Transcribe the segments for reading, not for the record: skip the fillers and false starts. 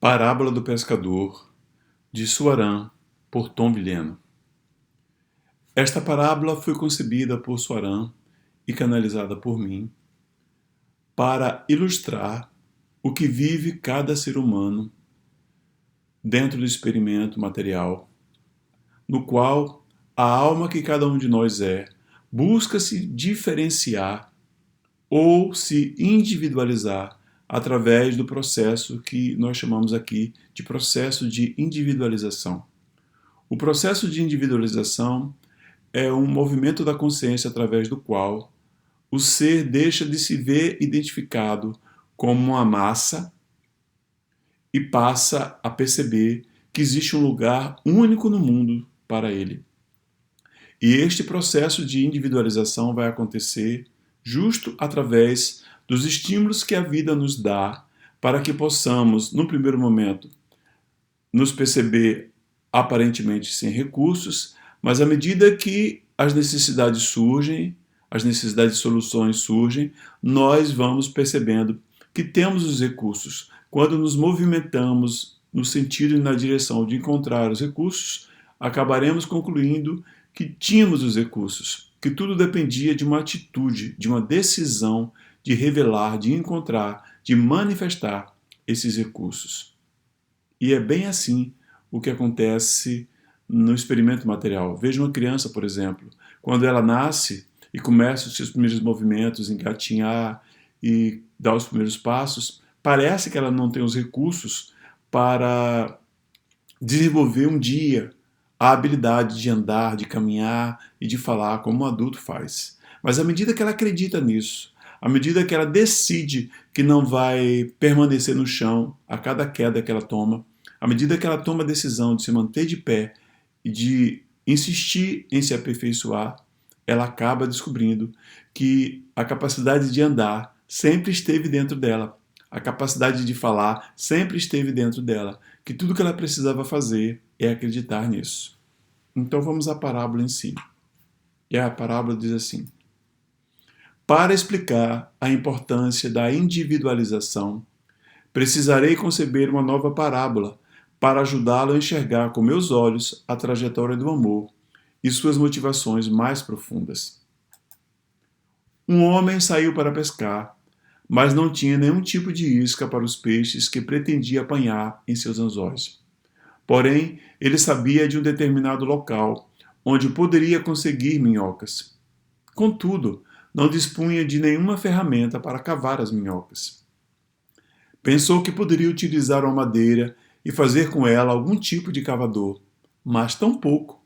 Parábola do pescador, de Suarán, por Tom Vilhena. Esta parábola foi concebida por Suarán e canalizada por mim para ilustrar o que vive cada ser humano dentro do experimento material, no qual a alma que cada um de nós busca se diferenciar ou se individualizar através do processo que nós chamamos aqui de processo de individualização. O processo de individualização é um movimento da consciência através do qual o ser deixa de se ver identificado como uma massa e passa a perceber que existe um lugar único no mundo para ele. E este processo de individualização vai acontecer justo através dos estímulos que a vida nos dá para que possamos, no primeiro momento, nos perceber aparentemente sem recursos, mas à medida que as necessidades surgem, as necessidades de soluções surgem, nós vamos percebendo que temos os recursos. Quando nos movimentamos no sentido e na direção de encontrar os recursos, acabaremos concluindo que tínhamos os recursos, que tudo dependia de uma atitude, de uma decisão de revelar, de encontrar, de manifestar esses recursos. E é bem assim o que acontece no experimento material. Veja uma criança, por exemplo, quando ela nasce e começa os seus primeiros movimentos, engatinhar e dar os primeiros passos, parece que ela não tem os recursos para desenvolver um dia a habilidade de andar, de caminhar e de falar como um adulto faz. Mas à medida que ela acredita nisso, à medida que ela decide que não vai permanecer no chão a cada queda que ela toma, à medida que ela toma a decisão de se manter de pé e de insistir em se aperfeiçoar, ela acaba descobrindo que a capacidade de andar sempre esteve dentro dela, a capacidade de falar sempre esteve dentro dela, que tudo que ela precisava fazer é acreditar nisso. Então vamos à parábola em si. E a parábola diz assim: para explicar a importância da individualização, precisarei conceber uma nova parábola para ajudá-lo a enxergar com meus olhos a trajetória do amor e suas motivações mais profundas. Um homem saiu para pescar, mas não tinha nenhum tipo de isca para os peixes que pretendia apanhar em seus anzóis. Porém, ele sabia de um determinado local onde poderia conseguir minhocas. Contudo, não dispunha de nenhuma ferramenta para cavar as minhocas. Pensou que poderia utilizar uma madeira e fazer com ela algum tipo de cavador, mas tampouco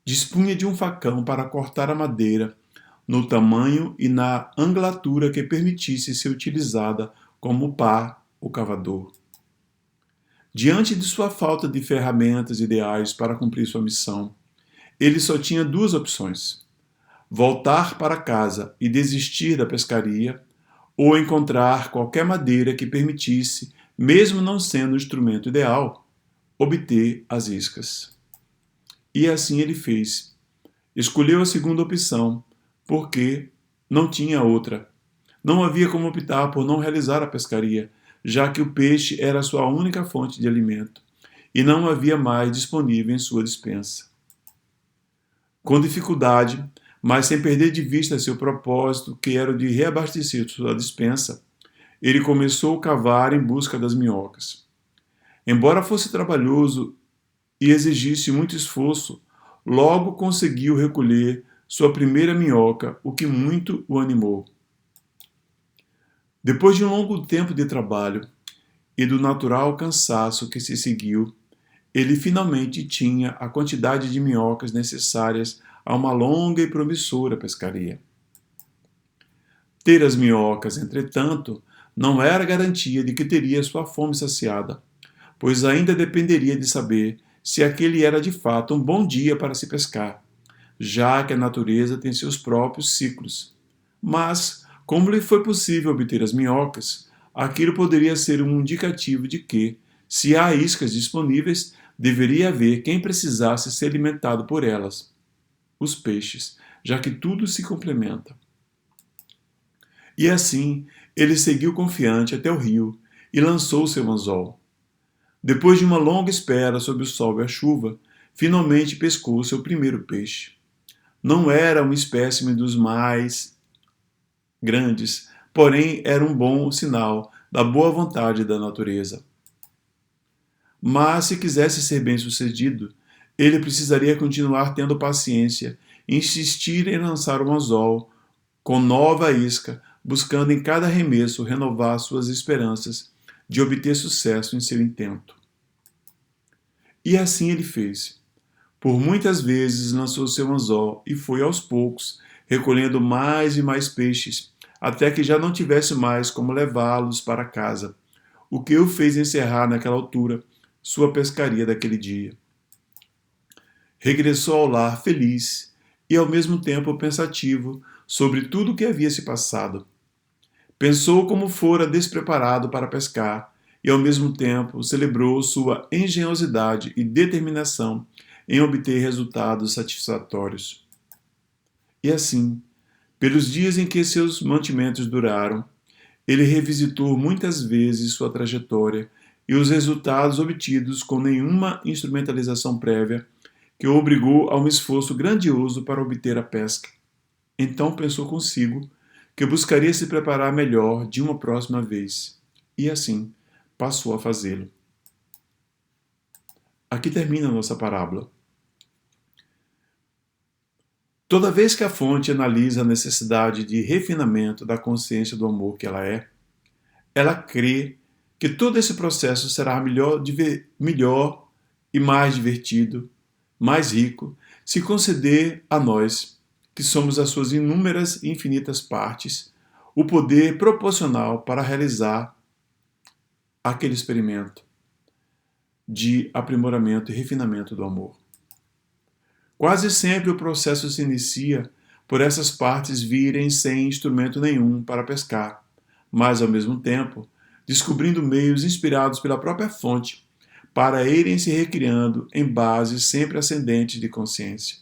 dispunha de um facão para cortar a madeira no tamanho e na angulatura que permitisse ser utilizada como pá ou cavador. Diante de sua falta de ferramentas ideais para cumprir sua missão, ele só tinha duas opções: voltar para casa e desistir da pescaria, ou encontrar qualquer madeira que permitisse, mesmo não sendo o instrumento ideal, obter as iscas. E assim ele fez. Escolheu a segunda opção, porque não tinha outra. Não havia como optar por não realizar a pescaria, já que o peixe era a sua única fonte de alimento, e não havia mais disponível em sua despensa. Com dificuldade, mas sem perder de vista seu propósito, que era o de reabastecer sua despensa, ele começou a cavar em busca das minhocas. Embora fosse trabalhoso e exigisse muito esforço, logo conseguiu recolher sua primeira minhoca, o que muito o animou. Depois de um longo tempo de trabalho e do natural cansaço que se seguiu, ele finalmente tinha a quantidade de minhocas necessárias a uma longa e promissora pescaria. Ter as minhocas, entretanto, não era garantia de que teria sua fome saciada, pois ainda dependeria de saber se aquele era de fato um bom dia para se pescar, já que a natureza tem seus próprios ciclos. Mas, como lhe foi possível obter as minhocas, aquilo poderia ser um indicativo de que, se há iscas disponíveis, deveria haver quem precisasse ser alimentado por elas, os peixes, já que tudo se complementa. E assim, ele seguiu confiante até o rio e lançou seu anzol. Depois de uma longa espera sob o sol e a chuva, finalmente pescou seu primeiro peixe. Não era um espécime dos mais grandes, porém era um bom sinal da boa vontade da natureza. Mas se quisesse ser bem-sucedido, ele precisaria continuar tendo paciência, insistir em lançar um anzol com nova isca, buscando em cada arremesso renovar suas esperanças de obter sucesso em seu intento. E assim ele fez. Por muitas vezes lançou seu anzol e foi aos poucos, recolhendo mais e mais peixes, até que já não tivesse mais como levá-los para casa, o que o fez encerrar naquela altura sua pescaria daquele dia. Regressou ao lar feliz e ao mesmo tempo pensativo sobre tudo o que havia se passado. Pensou como fora despreparado para pescar e ao mesmo tempo celebrou sua engenhosidade e determinação em obter resultados satisfatórios. E assim, pelos dias em que seus mantimentos duraram, ele revisitou muitas vezes sua trajetória e os resultados obtidos com nenhuma instrumentalização prévia que o obrigou a um esforço grandioso para obter a pesca. Então pensou consigo que buscaria se preparar melhor de uma próxima vez, e assim passou a fazê-lo. Aqui termina a nossa parábola. Toda vez que a fonte analisa a necessidade de refinamento da consciência do amor que ela crê que todo esse processo será melhor e mais divertido, mais rico, se conceder a nós, que somos as suas inúmeras e infinitas partes, o poder proporcional para realizar aquele experimento de aprimoramento e refinamento do amor. Quase sempre o processo se inicia por essas partes virem sem instrumento nenhum para pescar, mas, ao mesmo tempo, descobrindo meios inspirados pela própria fonte para irem se recriando em bases sempre ascendentes de consciência.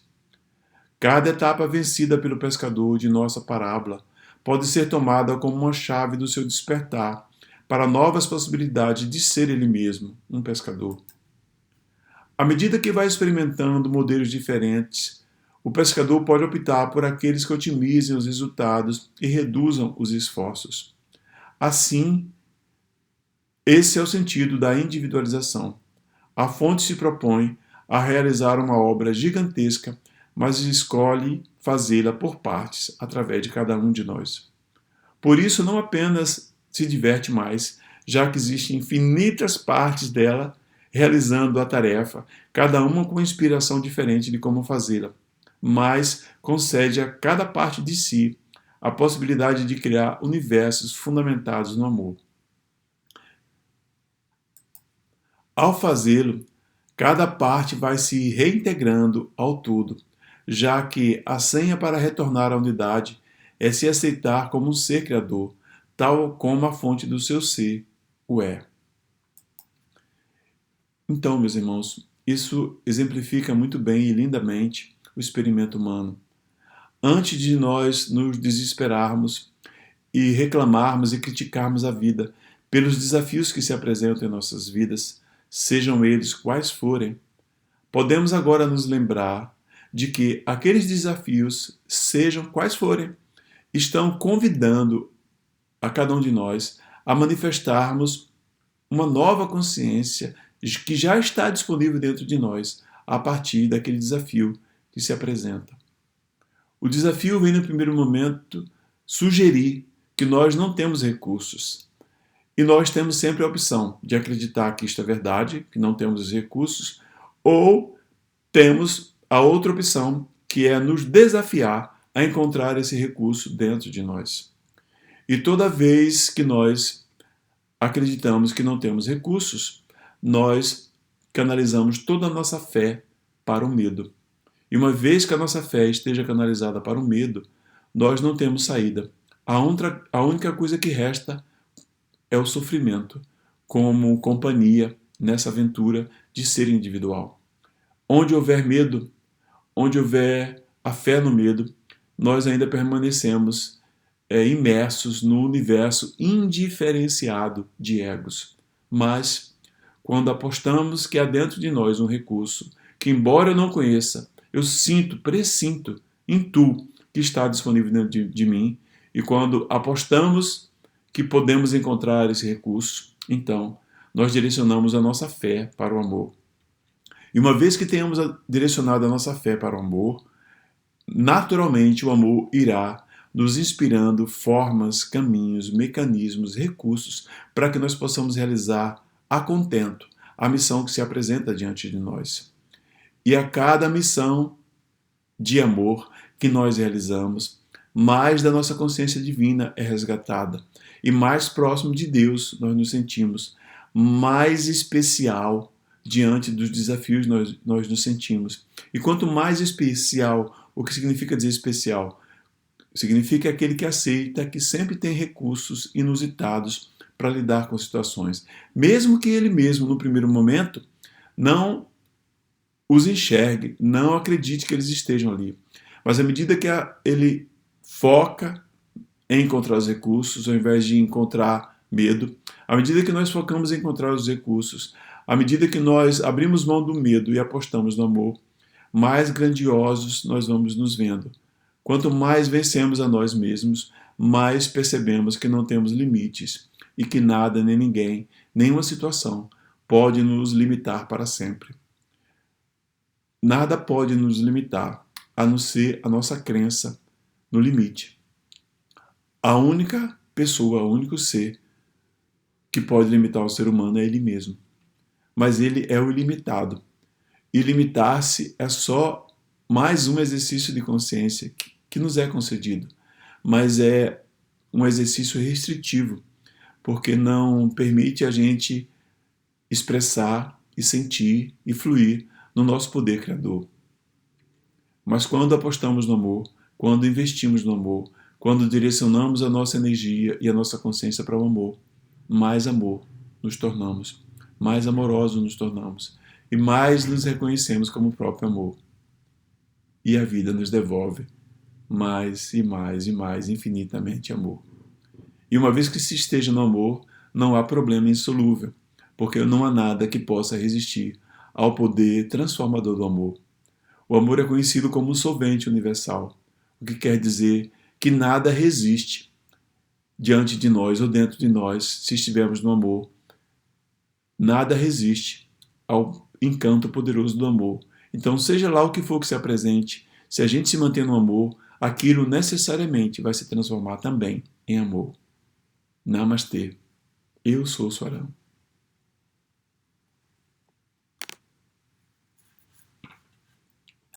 Cada etapa vencida pelo pescador de nossa parábola pode ser tomada como uma chave do seu despertar para novas possibilidades de ser ele mesmo, um pescador. À medida que vai experimentando modelos diferentes, o pescador pode optar por aqueles que otimizem os resultados e reduzam os esforços. Assim, esse é o sentido da individualização. A fonte se propõe a realizar uma obra gigantesca, mas escolhe fazê-la por partes, através de cada um de nós. Por isso, não apenas se diverte mais, já que existem infinitas partes dela realizando a tarefa, cada uma com inspiração diferente de como fazê-la, mas concede a cada parte de si a possibilidade de criar universos fundamentados no amor. Ao fazê-lo, cada parte vai se reintegrando ao todo, já que a senha para retornar à unidade é se aceitar como um ser criador, tal como a fonte do seu ser o é. Então, meus irmãos, isso exemplifica muito bem e lindamente o experimento humano. Antes de nós nos desesperarmos e reclamarmos e criticarmos a vida pelos desafios que se apresentam em nossas vidas, sejam eles quais forem, podemos agora nos lembrar de que aqueles desafios, sejam quais forem, estão convidando a cada um de nós a manifestarmos uma nova consciência que já está disponível dentro de nós a partir daquele desafio que se apresenta. O desafio vem no primeiro momento sugerir que nós não temos recursos. E nós temos sempre a opção de acreditar que isto é verdade, que não temos os recursos, ou temos a outra opção, que é nos desafiar a encontrar esse recurso dentro de nós. E toda vez que nós acreditamos que não temos recursos, nós canalizamos toda a nossa fé para o medo. E uma vez que a nossa fé esteja canalizada para o medo, nós não temos saída. A única coisa que resta é o sofrimento, como companhia nessa aventura de ser individual. Onde houver medo, onde houver a fé no medo, nós ainda permanecemos imersos no universo indiferenciado de egos. Mas, quando apostamos que há dentro de nós um recurso que, embora eu não conheça, eu sinto, pressinto, intuo que está disponível dentro de mim, e quando apostamos que podemos encontrar esse recurso, então nós direcionamos a nossa fé para o amor. E uma vez que tenhamos direcionado a nossa fé para o amor, naturalmente o amor irá nos inspirando formas, caminhos, mecanismos, recursos para que nós possamos realizar a contento a missão que se apresenta diante de nós. E a cada missão de amor que nós realizamos, mais da nossa consciência divina é resgatada e mais próximo de Deus nós nos sentimos, mais especial diante dos desafios nós nos sentimos. E quanto mais especial, o que significa dizer especial? Significa aquele que aceita que sempre tem recursos inusitados para lidar com situações. Mesmo que ele mesmo, no primeiro momento, não os enxergue, não acredite que eles estejam ali. Mas à medida que ele foca em encontrar os recursos, ao invés de encontrar medo, à medida que nós focamos em encontrar os recursos, à medida que nós abrimos mão do medo e apostamos no amor, mais grandiosos nós vamos nos vendo. Quanto mais vencemos a nós mesmos, mais percebemos que não temos limites e que nada nem ninguém, nenhuma situação pode nos limitar para sempre. Nada pode nos limitar, a não ser a nossa crença no limite. A única pessoa, o único ser que pode limitar o ser humano é ele mesmo. Mas ele é o ilimitado. E limitar-se é só mais um exercício de consciência que nos é concedido. Mas é um exercício restritivo, porque não permite a gente expressar e sentir e fluir no nosso poder criador. Mas quando apostamos no amor, quando investimos no amor, quando direcionamos a nossa energia e a nossa consciência para o amor nos tornamos, mais amorosos nos tornamos e mais nos reconhecemos como o próprio amor. E a vida nos devolve mais e mais e mais infinitamente amor. E uma vez que se esteja no amor, não há problema insolúvel, porque não há nada que possa resistir ao poder transformador do amor. O amor é conhecido como um solvente universal, o que quer dizer que nada resiste diante de nós ou dentro de nós se estivermos no amor. Nada resiste ao encanto poderoso do amor. Então, seja lá o que for que se apresente, se a gente se manter no amor, aquilo necessariamente vai se transformar também em amor. Namastê. Eu sou Swaran.